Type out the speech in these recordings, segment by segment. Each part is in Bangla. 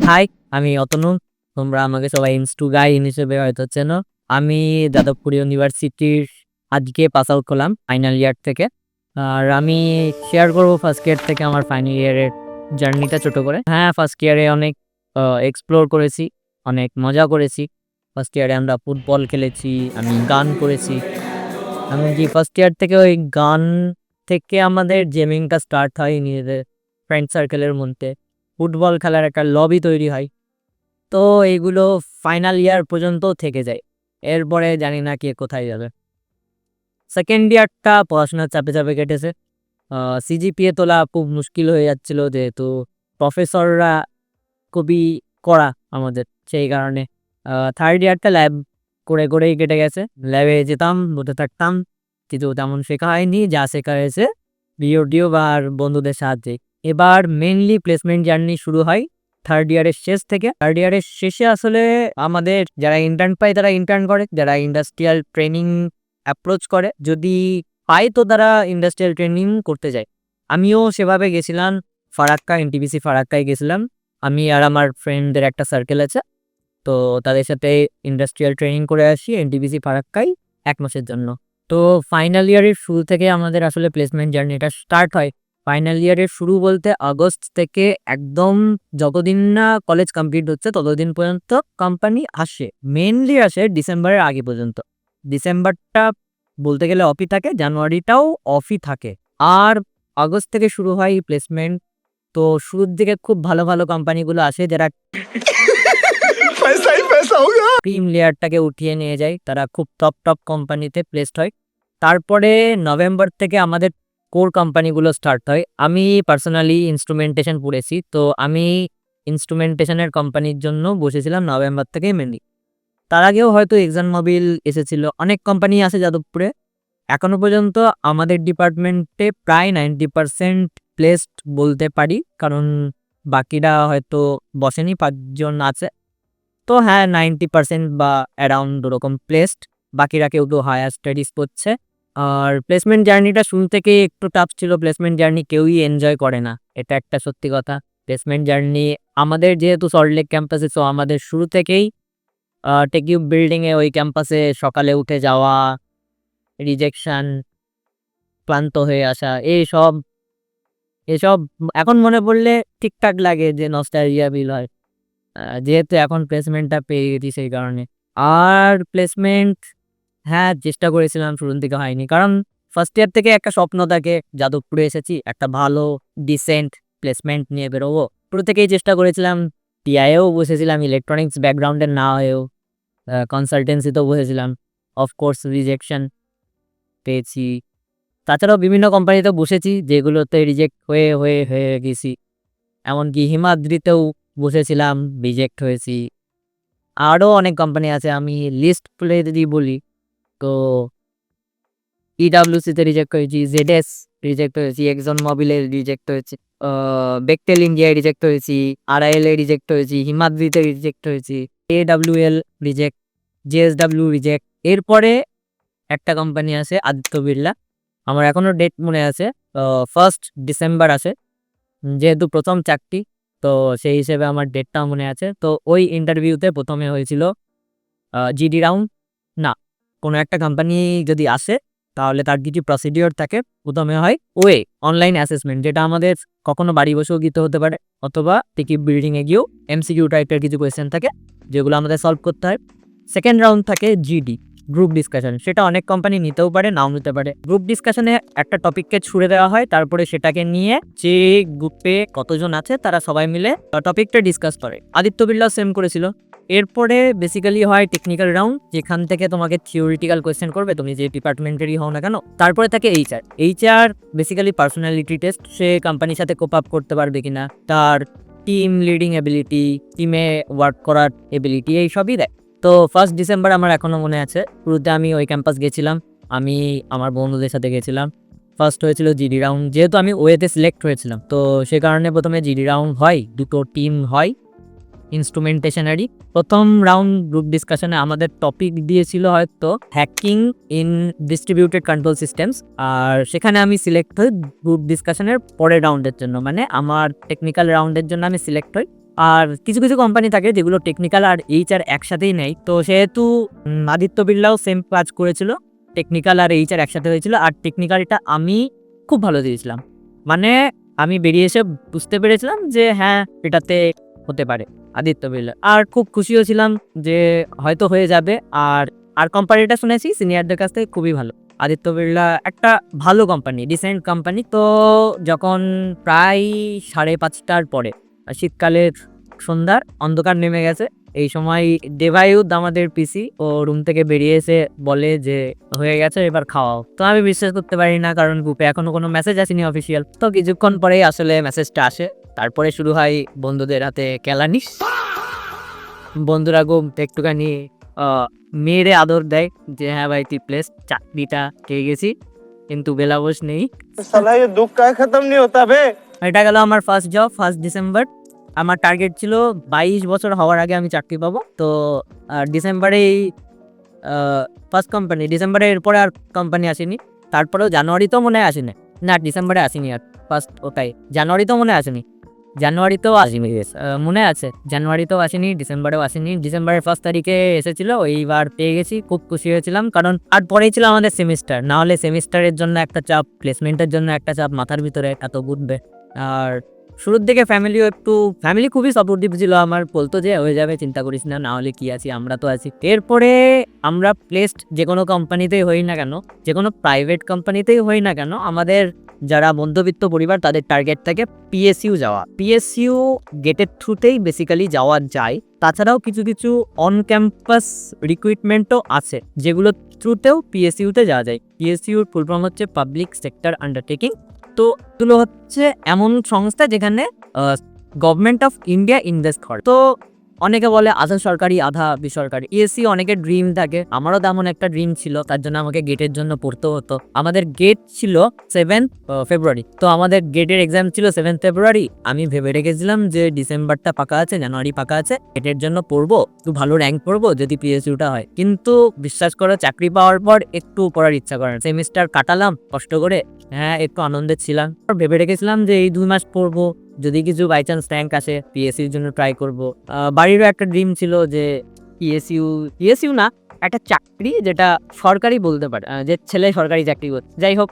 হাই, আমি অতনু। তোমরা আমাকে সবাই ইনস্টু গাই হিসেবে হয়তো চেনো। আমি যাদবপুর ইউনিভার্সিটির আজকে পাস আউট করলাম ফাইনাল ইয়ার থেকে। আর আমি শেয়ার করব ফার্স্ট ইয়ার থেকে আমার ফাইনাল ইয়ারের জার্নিটা ছোট করে। হ্যাঁ, ফার্স্ট ইয়ারে অনেক এক্সপ্লোর করেছি, অনেক মজা করেছি। ফার্স্ট ইয়ারে আমরা ফুটবল খেলেছি, আমি গান করেছি। এমনকি ফার্স্ট ইয়ার থেকে ওই গান থেকে আমাদের জেমিংটা স্টার্ট হয় নিজেদের ফ্রেন্ড সার্কেলের মধ্যে। ফুটবল খেলার একটা লবি তৈরি হয়। তো এইগুলো ফাইনাল ইয়ার পর্যন্ত থেকে যায়। এরপরে জানি না কে কোথায় যাবে। সেকেন্ড ইয়ারটা পড়াশোনার চাপে চাপে কেটেছে। সিজিপিএ তোলা খুব মুশকিল হয়ে যাচ্ছিল, যেহেতু প্রফেসররা খুবই কড়া আমাদের, সেই কারণে থার্ড ইয়ারটা ল্যাব করে করেই কেটে গেছে। ল্যাবে যেতাম, বসে থাকতাম, কিছু তেমন শেখা হয়নি। যা শেখা হয়েছে ভিডিও বা আর বন্ধুদের সাহায্যে। এবার মেনলি প্লেসমেন্ট জার্নি শুরু হয় থার্ড ইয়ারের শেষ থেকে। থার্ড ইয়ারের শেষে আসলে আমাদের যারা ইন্টার্ন পায় তারা ইন্টার্ন করে, যারা ইন্ডাস্ট্রিয়াল ট্রেনিং অ্যাপ্রোচ করে, যদি পায় তো তারা ইন্ডাস্ট্রিয়াল ট্রেনিং করতে যায়। আমিও সেভাবে গেছিলাম, ফারাক্কা, এনটিপিসি ফারাক্কায় গেছিলাম। আমি আর আমার ফ্রেন্ডদের একটা সার্কেল আছে, তো তাদের সাথে ইন্ডাস্ট্রিয়াল ট্রেনিং করে আসি এনটিপিসি ফারাক্কায় 1 মাসের জন্য। তো ফাইনাল ইয়ারের শুরু থেকে আমাদের আসলে প্লেসমেন্ট জার্নিটা স্টার্ট হয়। ফাইনাল ইয়ারের শুরু বলতে আগস্ট থেকে একদম যতদিন না কলেজ কমপ্লিট হচ্ছে ততদিন পর্যন্ত কোম্পানি আসে। মেনলি আসে ডিসেম্বরের আগে পর্যন্ত। ডিসেম্বরটা বলতে গেলে অফই থাকে, জানুয়ারিটাও অফই থাকে। আর আগস্ট থেকে শুরু হয় প্লেসমেন্ট। তো শুরুর দিকে খুব ভালো ভালো কোম্পানিগুলো আসে, যারা ক্রিম লেয়ারটাকে উঠিয়ে নিয়ে যায়, তারা খুব টপ কোম্পানিতে প্লেসড হয়। তারপরে নভেম্বর থেকে আমাদের কোর কোম্পানিগুলো স্টার্ট হয়। আমি পার্সোনালি ইনস্ট্রুমেন্টেশন পড়েছি, তো আমি ইনস্ট্রুমেন্টেশনের কোম্পানির জন্য বসেছিলাম নভেম্বর থেকে মেনলি। তার আগেও হয়তো এক্সান মোবিল এসেছিল, অনেক কোম্পানি আছে যাদবপুরে। এখনো পর্যন্ত আমাদের ডিপার্টমেন্টে প্রায় 90% প্লেসড বলতে পারি, কারণ বাকিরা হয়তো বসেনি, 5 জন আছে। তো হ্যাঁ, 90% বা অ্যারাউন্ড ওরকম প্লেসড। বাকিরা কেউ কেউ হায়ার স্টাডিজ করছে। আর প্লেসমেন্ট জার্নিটা শুরু থেকেই একটু টাফ ছিল। প্লেসমেন্ট জার্নি কেউই এনজয় করে না, এটা একটা সত্যি কথা। প্লেসমেন্ট জার্নি আমাদের যেহেতু সল্টলেক ক্যাম্পাসে, সো আমাদের শুরু থেকেই টেকিউ বিল্ডিংয়ে ওই ক্যাম্পাসে সকালে উঠে যাওয়া, রিজেকশন, ক্লান্ত হয়ে আসা, এসব এসব এখন মনে পড়লে ঠিকঠাক লাগে, যে নস্টালজিয়া ফিল হয়, যেহেতু এখন প্লেসমেন্টটা পেয়ে গেছি সেই কারণে। আর প্লেসমেন্ট, হ্যাঁ, চেষ্টা করেছিলাম, শুরুর দিকে হয়নি, কারণ ফার্স্ট ইয়ার থেকে একটা স্বপ্ন থাকে, যাদবপুরে এসেছি একটা ভালো ডিসেন্ট প্লেসমেন্ট নিয়ে বেরোবো। শুরু থেকেই চেষ্টা করেছিলাম, টিআইয়েও বসেছিলাম, ইলেকট্রনিক্স ব্যাকগ্রাউন্ডের না হয়েও কনসালটেন্সিতেও বসেছিলাম। অফকোর্স রিজেকশন পেয়েছি। তাছাড়াও বিভিন্ন কোম্পানিতে বসেছি, যেগুলোতে রিজেক্ট হয়ে হয়ে হয়ে গেছি। এমনকি হিমাদ্রিতেও বসেছিলাম, রিজেক্ট হয়েছি। আরও অনেক কোম্পানি আছে, আমি লিস্ট খুলে যদি বলি তো ইডাব্লিউসিতে রিজেক্ট হয়েছি, জেডএস রিজেক্ট হয়েছি, এক্সন মোবিলে রিজেক্ট হয়েছি, বেকটেল ইন্ডিয়ায় রিজেক্ট হয়েছি, আরআইএল এ রিজেক্ট হয়েছি, হিমাদ্রিতে রিজেক্ট হয়েছি, এডাব্লিউএল রিজেক্ট, জেএসডাব্লিউ রিজেক্ট। এরপরে একটা কোম্পানি আছে আদিত্য বিড়লা, আমার এখনও ডেট মনে আছে, 1 ডিসেম্বর আছে। যেহেতু প্রথম চাকরি, তো সেই হিসেবে আমার ডেটটাও মনে আছে। তো ওই ইন্টারভিউতে প্রথমে হয়েছিল জিডি রাউন্ড, না, কোনো একটা কোম্পানি যদি আসে তাহলে তার কিছু প্রসিডিওর থাকে। প্রথমে হয় ওয়ে অনলাইন অ্যাসেসমেন্ট, যেটা আমাদের কখনো বাড়ি বসেও দিতে হতে পারে, অথবা টিকিট বিল্ডিংয়ে গিয়েও এমসিকিউ টাইপের কিছু কোয়েশ্চেন থাকে, যেগুলো আমাদের সলভ করতে হয়। সেকেন্ড রাউন্ড থাকে জিডি, গ্রুপ ডিসকাশন। সেটা অনেক কোম্পানি নিতেও পারে, নাও নিতে পারে। গ্রুপ ডিসকাশনে একটা টপিককে ছুড়ে দেওয়া হয়, তারপরে সেটাকে নিয়ে যে গ্রুপে কতজন আছে তারা সবাই মিলে টপিকটা ডিসকাস করে। আদিত্য বিড়লা সেম করেছিল। এরপরে বেসিক্যালি হয় টেকনিক্যাল রাউন্ড, যেখান থেকে তোমাকে থিওরিটিক্যাল কোয়েশ্চেন করবে, তুমি যে ডিপার্টমেন্টেরই হও না কেন। তারপরে থাকে এইচআর বেসিক্যালি পার্সোনালিটি টেস্ট, সে কোম্পানির সাথে কোপ আপ করতে পারবে কিনা, তার টিম লিডিং এবিলিটি, টিমে ওয়ার্ক করার এবিলিটি, এই সবই দেয়। তো 1 ডিসেম্বর আমার এখনও মনে আছে, শুরুতে আমি ওই ক্যাম্পাস গেছিলাম, আমি আমার বন্ধুদের সাথে গেছিলাম। ফার্স্ট হয়েছিল জিডি রাউন্ড, যেহেতু আমি ওয়েতে সিলেক্ট হয়েছিলাম, তো সে কারণে প্রথমে জিডি রাউন্ড হয়, দুটো টিম হয় ইনস্ট্রুমেন্টেশনারি। প্রথম রাউন্ড গ্রুপ ডিসকাশনে আমাদের টপিক দিয়েছিল হয়তো hacking in distributed control systems, আর সেখানে আমি সিলেক্ট হই গ্রুপ ডিসকাশনের পরের রাউন্ডের জন্য, মানে আমার টেকনিক্যাল রাউন্ডের জন্য আমি সিলেক্ট হই। আর কিছু কিছু কোম্পানি থাকে যেগুলো টেকনিক্যাল আর এইচআর একসাথেই নেয়। তো সেহেতু আদিত্য বিড়লাও সেম কাজ করেছিল, টেকনিক্যাল আর এইচআর একসাথে হয়েছিল। আর টেকনিক্যালটা আমি খুব ভালো দিয়েছিলাম, মানে আমি বেরিয়ে এসে বুঝতে পেরেছিলাম যে হ্যাঁ এটাতে হতে পারে আদিত্য বিড়লা। আর খুব খুশিও ছিলাম যে হয়তো হয়ে যাবে। আর আর কোম্পানিটা শুনেছি সিনিয়রদের কাছ থেকে খুবই ভালো। আদিত্য বিড়লা একটা ভালো কোম্পানি, ডিসেন্ট কোম্পানি। তো যখন প্রায় 5:30টার পরে শীতকালের সন্ধ্যার অন্ধকার নেমে গেছে, এই সময় দেবায়ুদ আমাদের পিসি ও রুম থেকে বেরিয়ে এসে বলে যে হয়ে গেছে, এবার খাওয়াও। তো আমি বিশ্বাস করতে পারি না, কারণ গ্রুপে এখনো কোনো মেসেজ আসেনি অফিসিয়াল। তো কিছুক্ষণ পরেই আসলে মেসেজটা আসে, তারপরে শুরু হয় বন্ধুদের হাতে কেলানি। বন্ধুরা একটুখানি মেয়েরে আদর দেয় যে হ্যাঁ ভাই তুই প্লেস, চাকরিটা পেয়ে গেছি, কিন্তু বেলাবোস নেই। এটা গেল আমার ফার্স্ট জব, 1 ডিসেম্বর। আমার টার্গেট ছিল 22 বছর হওয়ার আগে আমি চাকরি পাবো। তো ডিসেম্বরেই ফার্স্ট কোম্পানি, ডিসেম্বরে এরপরে আর কোম্পানি আসেনি। তারপরেও জানুয়ারিতেও মনে হয় আসেনি, না ডিসেম্বরে আসেনি আর ফার্স্ট, ওটাই জানুয়ারিতেও মনে হয় আসেনি, জানুয়ারিতেও আসেনি, মনে আছে জানুয়ারিতেও আসেনি, ডিসেম্বরেও আসেনি। ডিসেম্বরের 1 তারিখে এসেছিল, এইবার পেয়ে গেছি, খুব খুশি হয়েছিলাম। কারণ আর পরেই ছিল আমাদের সেমিস্টার, না হলে সেমিস্টারের জন্য একটা চাপ, প্লেসমেন্টের জন্য একটা চাপ, মাথার ভিতরে এত ঘুরবে। আর শুরুর দিকে ফ্যামিলি খুবই সাপোর্টিভ ছিল আমার, বলতো যে হয়ে যাবে, চিন্তা করিস না, না হলে কি আছি, আমরা তো আছি। এরপরে আমরা প্লেসড যে কোনো কোম্পানিতেই হই না কেন, যে কোনো প্রাইভেট কোম্পানিতেই হই না কেন, আমাদের যারা মধ্যবিত্ত পরিবার তাদের টার্গেট থাকে পিএসইউ যাওয়া। পিএসইউ গেটের থ্রুতেই বেসিক্যালি যাওয়া যায়। তাছাড়াও কিছু কিছু অন ক্যাম্পাস রিক্রুটমেন্টও আছে যেগুলো থ্রুতেও পিএসইউতে যাওয়া যায়। পিএসইউর ফুল ফর্ম হচ্ছে পাবলিক সেক্টর আন্ডারটেকিং। তো এগুলো হচ্ছে এমন সংস্থা যেখানে গভর্নমেন্ট অফ ইন্ডিয়া ইনভেস্ট করে। তো অনেকে বলে আধা সরকারি আধা বেসরকারি। পিএসসি অনেকের ড্রিম থাকে, আমারও তেমন একটা ড্রিম ছিল, তার জন্য আমাকে গেটের জন্য পড়তে হতো। আমাদের গেট ছিল 7 ফেব্রুয়ারি, তো আমাদের গেটের এক্সাম ছিল 7 ফেব্রুয়ারি। আমি ভেবে রেখেছিলাম যে ডিসেম্বরটা ফাঁকা আছে, জানুয়ারি ফাঁকা আছে, গেটের জন্য পড়বো, একটু ভালো র্যাঙ্ক করবো যদি পিএসইউটা হয়। কিন্তু বিশ্বাস করো চাকরি পাওয়ার পর একটু পড়ার ইচ্ছা করে, সেমিস্টার কাটালাম কষ্ট করে, হ্যাঁ একটু আনন্দে ছিলাম। ভেবে রেখেছিলাম যে এই 2 মাস পড়বো, যদি কিছু বাই চান্স র্যাঙ্ক আসে পিএসইউর জন্য ট্রাই করব। বাড়িরও একটা ড্রিম ছিল যে পিএসইউ না, একটা চাকরি যেটা সরকারি বলতে পারে, যে ছেলে সরকারি চাকরি করছে। যাই হোক,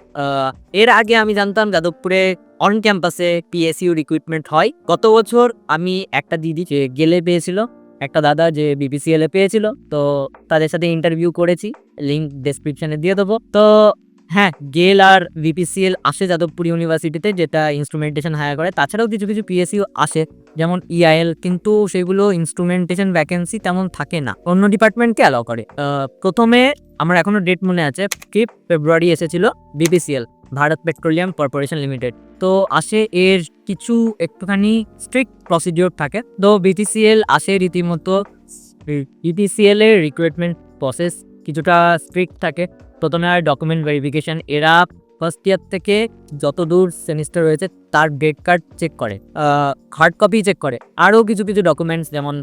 এর আগে আমি জানতাম যাদবপুরে অন ক্যাম্পাসে পিএসইউ রিক্রুটমেন্ট হয়। গত বছর আমি একটা দিদি যে গেলে পেয়েছিল, একটা দাদা যে বিপিসিএল এ পেয়েছিল, তো তাদের সাথে ইন্টারভিউ করেছি, লিঙ্ক ডেসক্রিপশনে দিয়ে দেবো। তো হ্যাঁ, গেল আর বিপিসিএল আসে যাদবপুর ইউনিভার্সিটিতে, যেটা ইনস্ট্রুমেন্টেশন হায়ার করে। তাছাড়াও কিছু কিছু পিএসইউ আসে যেমন ইআইএল, কিন্তু সেগুলো ইনস্ট্রুমেন্টেশন ভ্যাকেন্সি তেমন থাকে না, অন্য ডিপার্টমেন্টকে অ্যালাউ করে। প্রথমে আমার এখনো ডেট মনে আছে, 5 ফেব্রুয়ারি এসেছিল BPCL, Bharat petroleum corporation limited. তো আসে, এর কিছু একটুখানি স্ট্রিক্ট প্রসিডিওর থাকে। তো বিপিসিএল আসে রীতিমতো, বিপিসিএল এর রিক্রুটমেন্ট প্রসেস কিছুটা স্ট্রিক্ট থাকে। প্রথমে আর ডকুমেন্ট ভেরিফিকেশন, এরা ফার্স্ট ইয়ার থেকে যত দূর সেমিস্টার রয়েছে তার ডেট কার্ড চেক করে, হার্ড কপি চেক করে, আরও কিছু কিছু ডকুমেন্টস যেমন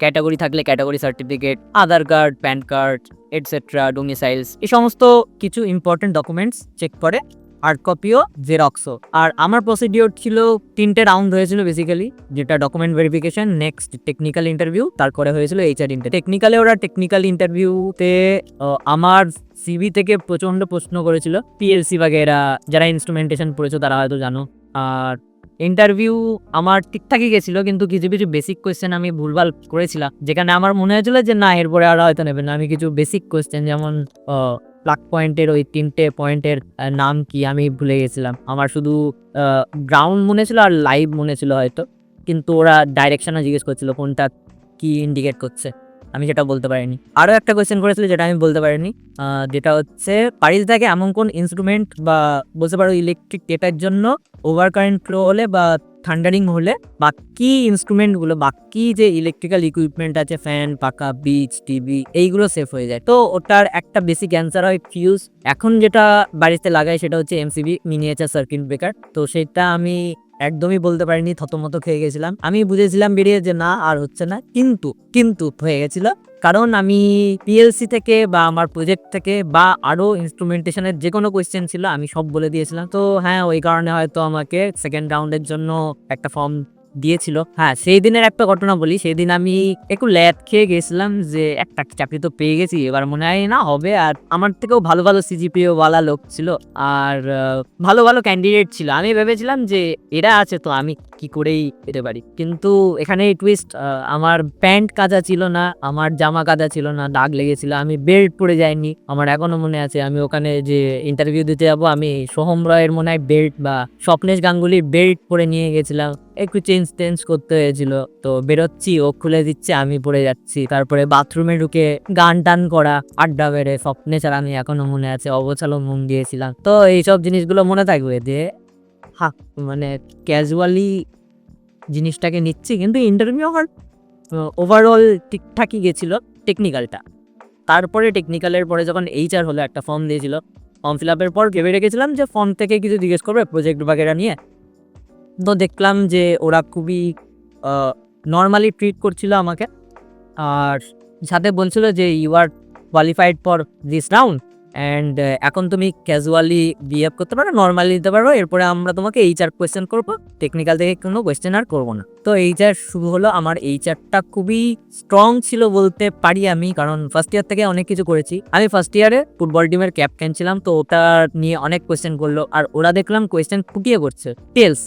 ক্যাটাগরি থাকলে ক্যাটাগরি সার্টিফিকেট, আধার কার্ড, প্যান কার্ড, এটসেট্রা, ডোমিসাইলস, এই সমস্ত কিছু ইম্পর্টেন্ট ডকুমেন্টস চেক করে, হার্ড কপিও, জেরক্সও। আর আমার প্রসিডিওর ছিল 3টে রাউন্ড হয়েছিল বেসিক্যালি, যেটা document verification, next technical interview, তারপরে হয়েছিল এইচআর ইন্টারভিউ। টেকনিক্যালে ওরা টেকনিক্যাল ইন্টারভিউতে আমার সিভি থেকে প্রচণ্ড প্রশ্ন করেছিল, পিএলসি বাগেরা, যারা ইনস্ট্রুমেন্টেশন পড়েছো তারা হয়তো জানো। আর ইন্টারভিউ আমার ঠিকঠাকই গেছিলো, কিন্তু কিছু কিছু বেসিক কোয়েশ্চেন আমি ভুলভাল করেছিলাম, যেখানে আমার মনে হয়েছিল যে না এরপরে আর হয়তো নেবে না। আমি কিছু বেসিক কোয়েশ্চেন যেমন প্লাগ পয়েন্টের ওই 3টে পয়েন্টের নাম কি আমি ভুলে গেছিলাম। আমার শুধু গ্রাউন্ড মনে ছিল আর লাইভ মনে ছিল হয়তো, কিন্তু ওরা ডাইরেকশনও জিজ্ঞেস করছিল কোনটা কি ইন্ডিকেট করছে, আমি সেটা বলতে পারিনি। আরও একটা কোয়েশ্চেন করেছিল যেটা আমি বলতে পারিনি, যেটা হচ্ছে পারিস থাকে এমন কোন ইনস্ট্রুমেন্ট বা বলতে পারো ইলেকট্রিক ডেটার জন্য ওভার কারেন্ট ফ্লো হলে বা থান্ডারিং হলে বাকি ইনস্ট্রুমেন্টগুলো, বাকি যে ইলেকট্রিক্যাল ইকুইপমেন্ট আছে, ফ্যান, পাখা, ব্রিজ, টিভি, এইগুলো সেফ হয়ে যায়। তো ওটার একটা বেসিক অ্যান্সার হয় ফিউজ। এখন যেটা বাড়িতে লাগাই সেটা হচ্ছে এমসিবি, মিনিয়েচার সার্কিট ব্রেকার। তো সেটা আমি একদমই বলতে পারিনি, থতমত খেয়ে গেছিলাম। আমি বুঝেছিলাম বেরিয়ে যে না আর হচ্ছে না, কিন্তু হয়ে গেছিল, কারণ আমি পিএলসি থেকে বা আমার প্রজেক্ট থেকে বা আরও ইনস্ট্রুমেন্টেশনের যে কোনো কোয়েশ্চেন ছিল আমি সব বলে দিয়েছিলাম। তো হ্যাঁ, ওই কারণে হয়তো আমাকে সেকেন্ড রাউন্ডের জন্য একটা ফর্ম দিয়েছিল। হ্যাঁ, সেই দিনের একটা ঘটনা বলি। সেদিন আমি একটু ল্যাদ খেয়ে গেছিলাম যে একটা চাকরি তো পেয়ে গেছি, এবার মনে হয় না হবে। আর আমার থেকেও ভালো ভালো সিজিপিএ ওয়ালা লোক ছিল, আর ভালো ভালো ক্যান্ডিডেট ছিল। আমি ভেবেছিলাম যে এরা আছে তো আমি কি করেই পেতে পারি, কিন্তু এখানে টুইস্ট, আমার প্যান্ট কাঁচা ছিল না, আমার জামা কাঁচা ছিল না, দাগ লেগেছিল, আমি বেল্ট পরে যাইনি। আমার এখনো মনে আছে আমি ওখানে যে ইন্টারভিউ দিতে যাবো, আমি সোহম রয়ের মনে হয় বেল্ট বা স্বপ্নেশ গাঙ্গুলির বেল্ট পরে নিয়ে গেছিলাম। একটু চেঞ্জ করতে হয়েছিল। তো বেরোচ্ছি, ও খুলে দিচ্ছে, আমি পরে যাচ্ছি। তারপরে বাথরুমে ঢুকে গান টান করা, আড্ডা বেড়ে, স্বপ্নেশ আর আমি এখনো মনে আছে অবছালো মন দিয়েছিলাম। তো এইসব জিনিসগুলো মনে থাকবে যে হ্যাঁ, মানে ক্যাজুয়ালি জিনিসটাকে নিচ্ছি, কিন্তু ইন্টারভিউ আমার ওভারঅল ঠিকঠাকই গেছিলো টেকনিক্যালটা। তারপরে টেকনিক্যালের পরে যখন এইচআর হলো, একটা ফর্ম দিয়েছিল, ফর্ম ফিল আপের পর ভেবে রেখেছিলাম যে ফর্ম থেকে কিছু জিজ্ঞেস করবে প্রজেক্ট বাগেরা নিয়ে। তো দেখলাম যে ওরা খুবই নর্মালি ট্রিট করছিল আমাকে, আর সাথে বলছিল যে you are qualified for this round and এখন তুমি ক্যাজুয়ালি বিহেভ করতে পারো, নর্মালি দিতে পারো, এরপরে আমরা তোমাকে এইচআর কোয়েশ্চেন করবো, টেকনিক্যাল থেকে কোনো কোয়েশ্চেন আর করবো না। তো এইচআর শুরু হলো। আমার এইচআরটা খুবই স্ট্রং ছিল বলতে পারি আমি, কারণ ফার্স্ট ইয়ার থেকে অনেক কিছু করেছি। আমি ফার্স্ট ইয়ারে ফুটবল টিমের ক্যাপ্টেন ছিলাম, তো ওটা নিয়ে অনেক কোয়েশ্চেন করলো, আর ওরা দেখলাম কোয়েশ্চেন ফুটিয়ে করছে, টেলস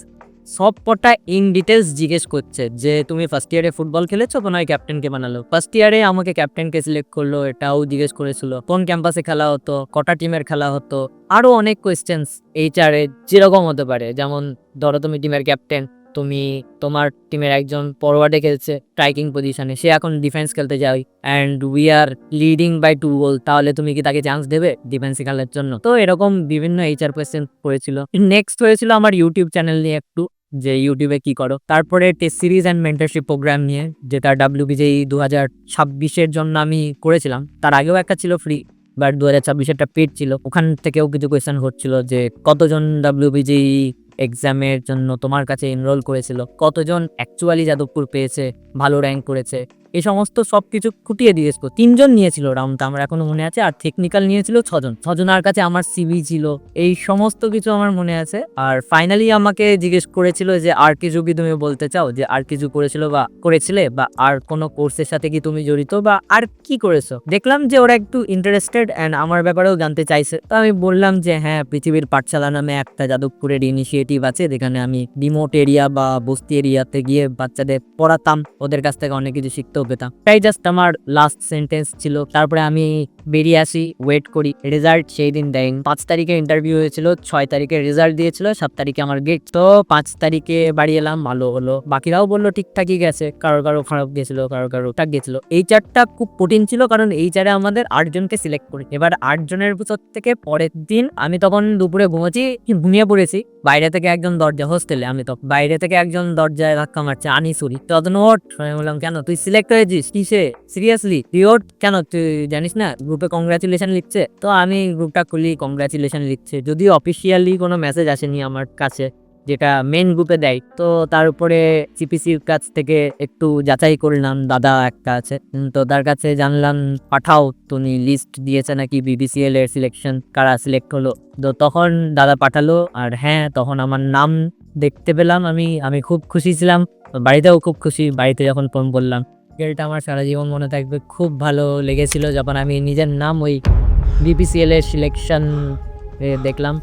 সব কটা ইন ডিটেলস জিজ্ঞেস করছে যে তুমি ফার্স্ট ইয়ারে ফুটবল খেলেছো, তো নয় ক্যাপ্টেনকে বানালো। ফার্স্ট ইয়ারে আমাকে ক্যাপ্টেনকে সিলেক্ট করলো, এটাও জিজ্ঞেস করেছিল, কোন ক্যাম্পাসে খেলা হতো, কটা টিমের খেলা হতো, আরো অনেক কোয়েশ্চেন্স এইচআরে যেরকম হতে পারে। যেমন ধরো তুমি টিমের ক্যাপ্টেন, তুমি তোমার টিমের একজন ফরওয়ার্ডে খেলছে স্ট্রাইকিং পজিশনে, সে এখন ডিফেন্স খেলতে যাই and we are leading by 2 goal, তাহলে তুমি কি তাকে চান্স দেবে ডিফেন্সে খেলার জন্য? তো এরকম বিভিন্ন এইচআর কোয়েশ্চেন করেছিল। নেক্সট হয়েছিল আমার ইউটিউব চ্যানেল নিয়ে একটু, যে ইউটিউবে কি করো। তারপরে test series and mentorship programme নিয়ে, যেটা WBJEE 2026-এর জন্য আমি করেছিলাম। তার আগেও একটা ছিল ফ্রি, বাট 2026-এরটা পেড ছিল। ওখান থেকেও কিছু কোয়েশ্চেন হচ্ছিল যে কতজন WBJEE এক্সামের জন্য তোমার কাছে এনরোল করেছিল, কতজন অ্যাকচুয়ালি যাদবপুর পেয়েছে, ভালো র্যাঙ্ক করেছে, এই সমস্ত সব কিছু খুঁটিয়ে দিয়েছ। 3জন নিয়েছিল রাউন্ডটা, আমার এখনো মনে আছে। আর টেকনিক্যাল নিয়েছিল 6জন। 6জনের কাছে আমার সিভি ছিল, এই সমস্ত কিছু আমার মনে আছে। আর ফাইনালি আমাকে জিজ্ঞেস করেছিল যে আর কিছু কি তুমি বলতে চাও, যে আর কিছু করেছিল বা করেছিলে, বা আর কোনো কোর্সের সাথে কি তুমি জড়িত, বা আর কি করেছো। দেখলাম যে ওরা একটু ইন্টারেস্টেড অ্যান্ড আমার ব্যাপারেও জানতে চাইছে। তো আমি বললাম যে হ্যাঁ, পৃথিবীর পাঠশালা নামে একটা যাদবপুরের ইনিশিয়েটিভ আছে, যেখানে আমি রিমোট এরিয়া বা বস্তি এরিয়াতে গিয়ে বাচ্চাদের পড়াতাম, ওদের কাছ থেকে অনেক কিছু শিখতেও পেতাম। তাই জাস্ট আমার লাস্ট সেন্টেন্স ছিল। তারপরে আমি বেরিয়ে আসি, ওয়েট করি, রেজাল্ট সেই দিন দেয়নি। 5 তারিখে ইন্টারভিউ হয়েছিল, 6 তারিখে রেজাল্ট দিয়েছিল, 7 তারিখে আমার গেট। তো 5 তারিখে বাড়ি এলাম, ভালো হলো। বাকিরাও বললো ঠিকঠাকই গেছে, কারো খারাপ গেছিল, কারো ঠিক গেছিল। এইচআরটা খুব কঠিন ছিল, কারণ এইচআরে আমাদের 8 জনকে সিলেক্ট করি। এবার 8 জনের ভিতর থেকে পরের দিন আমি তখন দুপুরে ঘুমিয়ে পড়েছি। বাইরে থেকে একজন দরজা, হোস্টেলে আমি, তো বাইরে থেকে একজন দরজায় ধাক্কা মারছে, আনিসুরি। তো নোট আমি বললাম কেন, তুই সিলেক্ট হয়েছিস কিসে, সিরিয়াসলি রিওট কেন, তুই জানিস না গ্রুপে কংগ্রাচুলেশন লিখছে? তো আমি গ্রুপটা খুলি, কংগ্রাচুলেশন লিখছে, যদিও অফিসিয়ালি কোনো মেসেজ আসেনি আমার কাছে, যেটা মেন গ্রুপে দেয়। তো তার উপরে সিপিসির কাছ থেকে একটু যাচাই করলাম, দাদা একটা আছে, তো তার কাছে জানলাম পাঠাও, তুমি লিস্ট দিয়েছে নাকি BBCL এর সিলেকশন, কারা সিলেক্ট হলো। তো তখন দাদা পাঠালো, আর হ্যাঁ, তখন আমার নাম দেখতে পেলাম। আমি খুব খুশি ছিলাম, বাড়িতেও খুব খুশি। বাড়িতে যখন ফোন করলাম, এটা আমার সারা জীবন মনে থাকবে। খুব ভালো লেগেছিল যখন আমি নিজের নাম ওই BBCL এর সিলেকশন দেখলাম।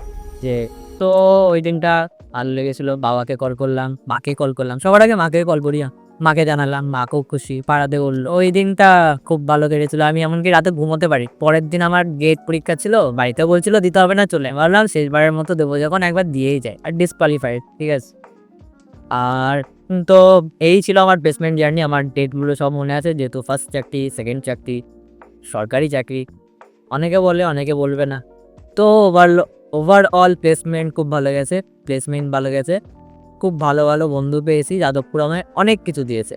যে তো ওই দিনটা ভালো লেগেছিল। বাবাকে কল করলাম, মাকে কল করলাম, সবার আগে মাকে কল করি, মাকে জানালাম, মাকেও খুশি, পাড়াতে বললো। ওই দিনটা খুব ভালো কেটেছিল। আমি এমনকি রাতে ঘুমোতে পারি। পরের দিন আমার গেট পরীক্ষা ছিল, বাড়িতে বলছিল দিতে হবে না, চলে ভাবলাম শেষবারের মতো দেবো, যখন একবার দিয়েই যায়, আর ডিসকোয়ালিফাইড, ঠিক আছে। আর তো এই ছিল আমার প্লেসমেন্ট জার্নি। আমার ডেটগুলো সব মনে আছে, যেহেতু ফার্স্ট চাকরি, সেকেন্ড চাকরি, সরকারি চাকরি। অনেকে বলে, অনেকে বলবে না। তো ওভারঅল প্লেসমেন্ট খুব ভালো গেছে, খুব ভালো ভালো বন্ধু পেয়েছি। যাদবপুর আমায় অনেক কিছু দিয়েছে।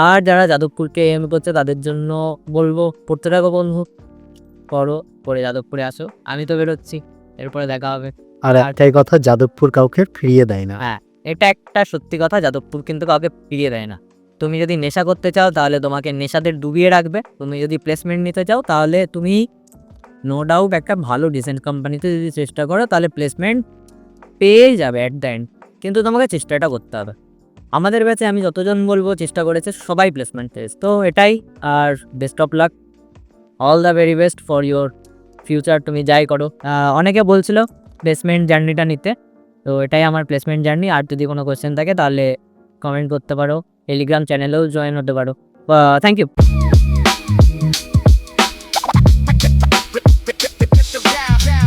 আর যারা যাদবপুরকে এম করছে তাদের জন্য বলবো, পড়তে থাকো বন্ধু, পরে যাদবপুরে আসো। আমি তো বেরোচ্ছি, এরপরে দেখা হবে। আর একটাই কথা, যাদবপুর কাউকে ফিরিয়ে দেয় না। হ্যাঁ, এটা একটা সত্যি কথা, যাদবপুর কিন্তু কাউকে ফিরিয়ে দেয় না। তুমি যদি নেশা করতে চাও তাহলে তোমাকে নেশাদের ডুবিয়ে রাখবে। তুমি যদি প্লেসমেন্ট নিতে চাও তাহলে তুমি নো ডাউট একটা ভালো ডিসেন্ট কোম্পানিতে যদি চেষ্টা করো তাহলে প্লেসমেন্ট পেয়ে যাবে অ্যাট দ্য এন্ড, কিন্তু তোমাকে চেষ্টাটা করতে হবে। আমাদের ব্যাচে আমি যতজন বলবো চেষ্টা করেছে সবাই প্লেসমেন্ট পেয়েছে, তো এটাই। আর best of luck, all the very best for your future, তুমি যাই করো। অনেকে বলছিল প্লেসমেন্ট জার্নিটা নিতে, তো এটাই আমার প্লেসমেন্ট জার্নি। আর যদি কোনো কোয়েশ্চেন থাকে তাহলে কমেন্ট করতে পারো, টেলিগ্রাম চ্যানেলেও জয়েন হতে পারো। Thank you.